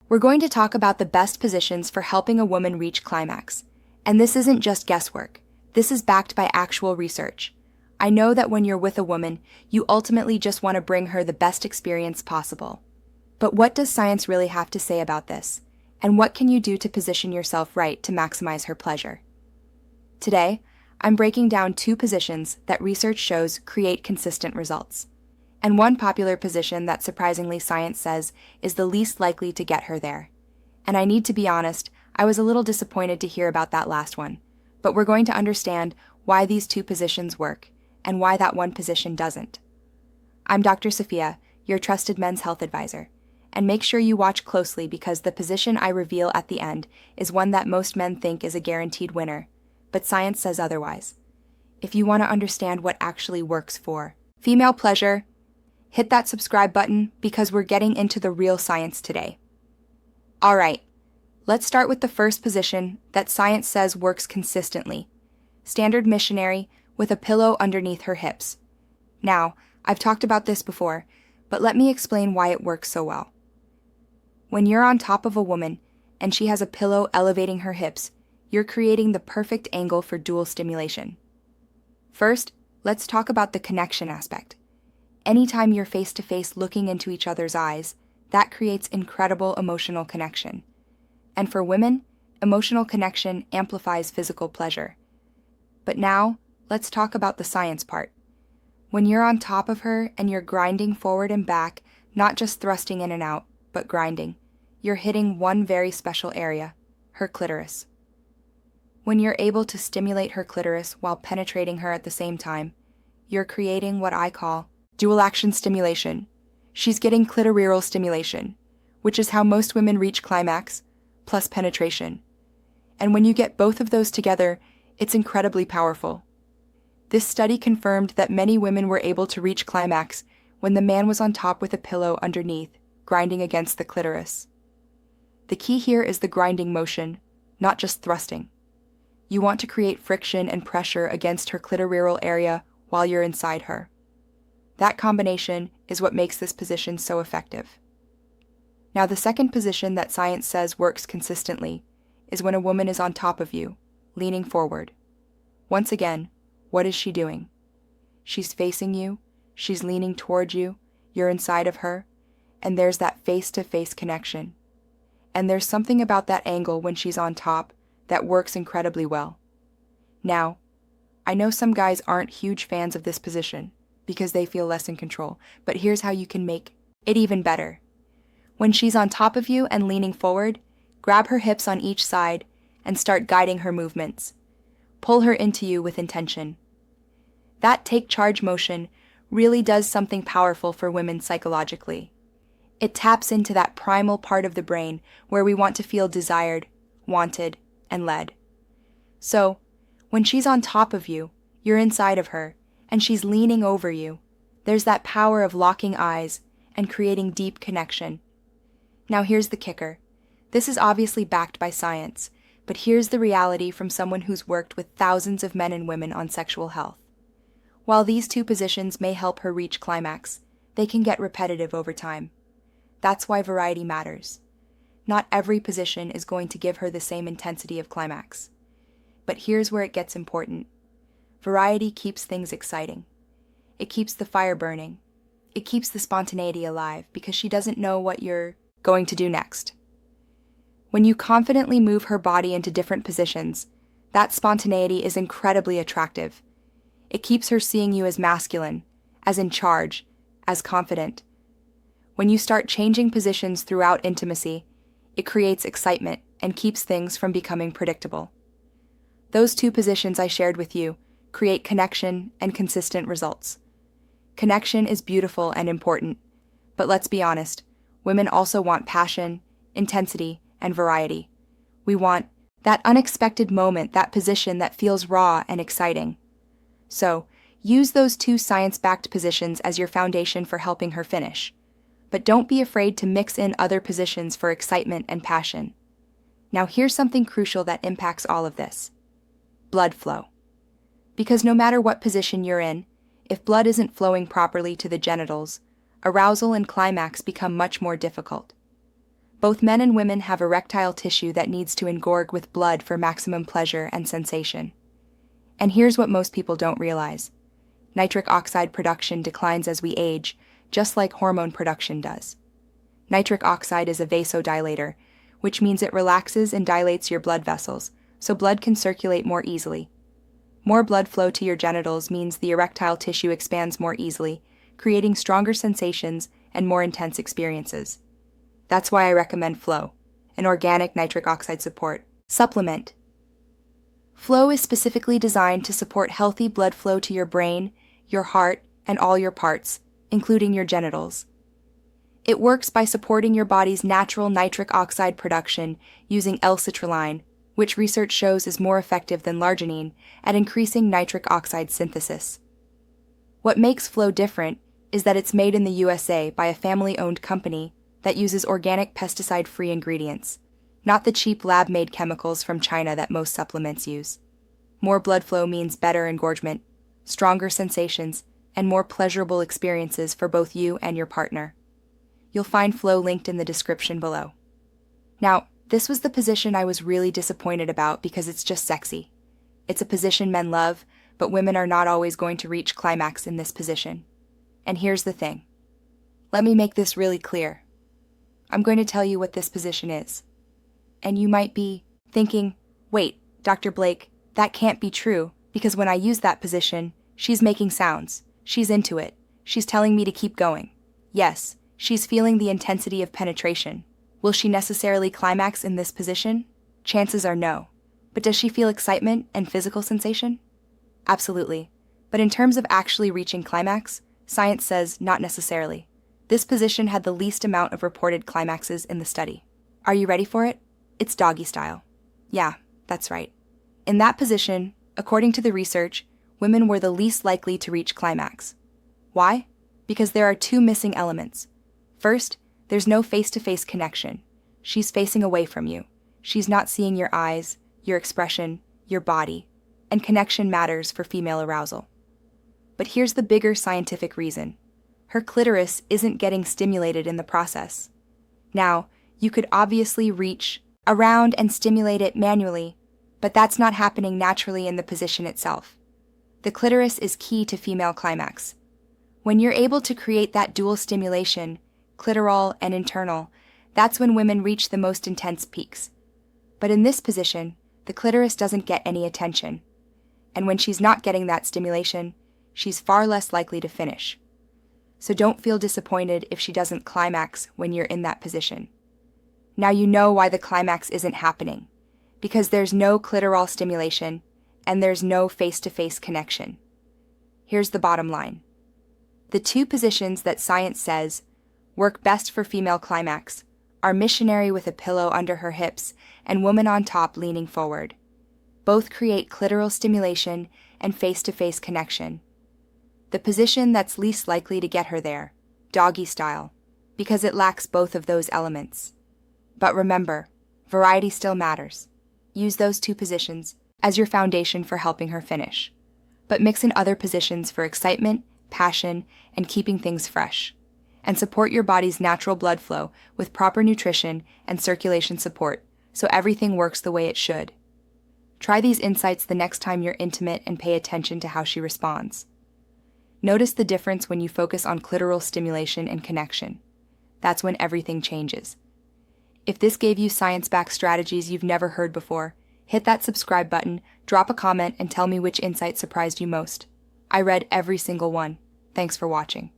We're going to talk about the best positions for helping a woman reach climax. And this isn't just guesswork. This is backed by actual research. I know that when you're with a woman, you ultimately just want to bring her the best experience possible. But what does science really have to say about this? And what can you do to position yourself right to maximize her pleasure? Today, I'm breaking down 2 positions that research shows create consistent results. And one popular position that surprisingly science says is the least likely to get her there. And I need to be honest, I was a little disappointed to hear about that last one. But we're going to understand why these 2 positions work and why that one position doesn't. I'm Dr. Sophia, your trusted men's health advisor. And make sure you watch closely because the position I reveal at the end is one that most men think is a guaranteed winner, but science says otherwise. If you want to understand what actually works for female pleasure, hit that subscribe button because we're getting into the real science today. All right, let's start with the first position that science says works consistently. Standard missionary with a pillow underneath her hips. Now, I've talked about this before, but let me explain why it works so well. When you're on top of a woman and she has a pillow elevating her hips, you're creating the perfect angle for dual stimulation. First, let's talk about the connection aspect. Anytime you're face-to-face looking into each other's eyes, that creates incredible emotional connection. And for women, emotional connection amplifies physical pleasure. But now, let's talk about the science part. When you're on top of her and you're grinding forward and back, not just thrusting in and out, but grinding, you're hitting one very special area, her clitoris. When you're able to stimulate her clitoris while penetrating her at the same time, you're creating what I call dual action stimulation. She's getting clitoral stimulation, which is how most women reach climax, plus penetration. And when you get both of those together, it's incredibly powerful. This study confirmed that many women were able to reach climax when the man was on top with a pillow underneath, grinding against the clitoris. The key here is the grinding motion, not just thrusting. You want to create friction and pressure against her clitoral area while you're inside her. That combination is what makes this position so effective. Now, the second position that science says works consistently is when a woman is on top of you, leaning forward. Once again, what is she doing? She's facing you, she's leaning toward you, you're inside of her, and there's that face-to-face connection. And there's something about that angle when she's on top that works incredibly well. Now, I know some guys aren't huge fans of this position because they feel less in control, but here's how you can make it even better. When she's on top of you and leaning forward, grab her hips on each side and start guiding her movements. Pull her into you with intention. That take charge motion really does something powerful for women psychologically. It taps into that primal part of the brain where we want to feel desired, wanted, and led. So, when she's on top of you, you're inside of her, and she's leaning over you, there's that power of locking eyes and creating deep connection. Now here's the kicker. This is obviously backed by science, but here's the reality from someone who's worked with thousands of men and women on sexual health. While these 2 positions may help her reach climax, they can get repetitive over time. That's why variety matters. Not every position is going to give her the same intensity of climax. But here's where it gets important. Variety keeps things exciting. It keeps the fire burning. It keeps the spontaneity alive because she doesn't know what you're going to do next. When you confidently move her body into different positions, that spontaneity is incredibly attractive. It keeps her seeing you as masculine, as in charge, as confident. When you start changing positions throughout intimacy, it creates excitement and keeps things from becoming predictable. Those 2 positions I shared with you create connection and consistent results. Connection is beautiful and important, but let's be honest, women also want passion, intensity, and variety. We want that unexpected moment, that position that feels raw and exciting. So, use those 2 science-backed positions as your foundation for helping her finish. But don't be afraid to mix in other positions for excitement and passion. Now here's something crucial that impacts all of this. Blood flow. Because no matter what position you're in, if blood isn't flowing properly to the genitals, arousal and climax become much more difficult. Both men and women have erectile tissue that needs to engorge with blood for maximum pleasure and sensation. And here's what most people don't realize. Nitric oxide production declines as we age, just like hormone production does. Nitric oxide is a vasodilator, which means it relaxes and dilates your blood vessels, so blood can circulate more easily. More blood flow to your genitals means the erectile tissue expands more easily, creating stronger sensations and more intense experiences. That's why I recommend Flow, an organic nitric oxide supplement. Flow is specifically designed to support healthy blood flow to your brain, your heart, and all your parts, including your genitals. It works by supporting your body's natural nitric oxide production using L-citrulline, which research shows is more effective than L-arginine at increasing nitric oxide synthesis. What makes Flow different is that it's made in the USA by a family-owned company that uses organic pesticide-free ingredients, not the cheap lab-made chemicals from China that most supplements use. More blood flow means better engorgement, stronger sensations, and more pleasurable experiences for both you and your partner. You'll find Flow linked in the description below. Now, this was the position I was really disappointed about because it's just sexy. It's a position men love, but women are not always going to reach climax in this position. And here's the thing. Let me make this really clear. I'm going to tell you what this position is. And you might be thinking, wait, Dr. Blake, that can't be true, because when I use that position, she's making sounds. She's into it. She's telling me to keep going. Yes, she's feeling the intensity of penetration. Will she necessarily climax in this position? Chances are no. But does she feel excitement and physical sensation? Absolutely. But in terms of actually reaching climax, science says not necessarily. This position had the least amount of reported climaxes in the study. Are you ready for it? It's doggy style. Yeah, that's right. In that position, according to the research, women were the least likely to reach climax. Why? Because there are two missing elements. First, there's no face-to-face connection. She's facing away from you. She's not seeing your eyes, your expression, your body, and connection matters for female arousal. But here's the bigger scientific reason. Her clitoris isn't getting stimulated in the process. Now, you could obviously reach around and stimulate it manually, but that's not happening naturally in the position itself. The clitoris is key to female climax. When you're able to create that dual stimulation, clitoral and internal, that's when women reach the most intense peaks. But in this position, the clitoris doesn't get any attention. And when she's not getting that stimulation, she's far less likely to finish. So don't feel disappointed if she doesn't climax when you're in that position. Now you know why the climax isn't happening. Because there's no clitoral stimulation and there's no face-to-face connection. Here's the bottom line. The two positions that science says work best for female climax are missionary with a pillow under her hips and woman on top leaning forward. Both create clitoral stimulation and face-to-face connection. The position that's least likely to get her there, doggy style, because it lacks both of those elements. But remember, variety still matters. Use those two positions as your foundation for helping her finish. But mix in other positions for excitement, passion, and keeping things fresh. And support your body's natural blood flow with proper nutrition and circulation support so everything works the way it should. Try these insights the next time you're intimate and pay attention to how she responds. Notice the difference when you focus on clitoral stimulation and connection. That's when everything changes. If this gave you science-backed strategies you've never heard before, hit that subscribe button, drop a comment, and tell me which insight surprised you most. I read every single one. Thanks for watching.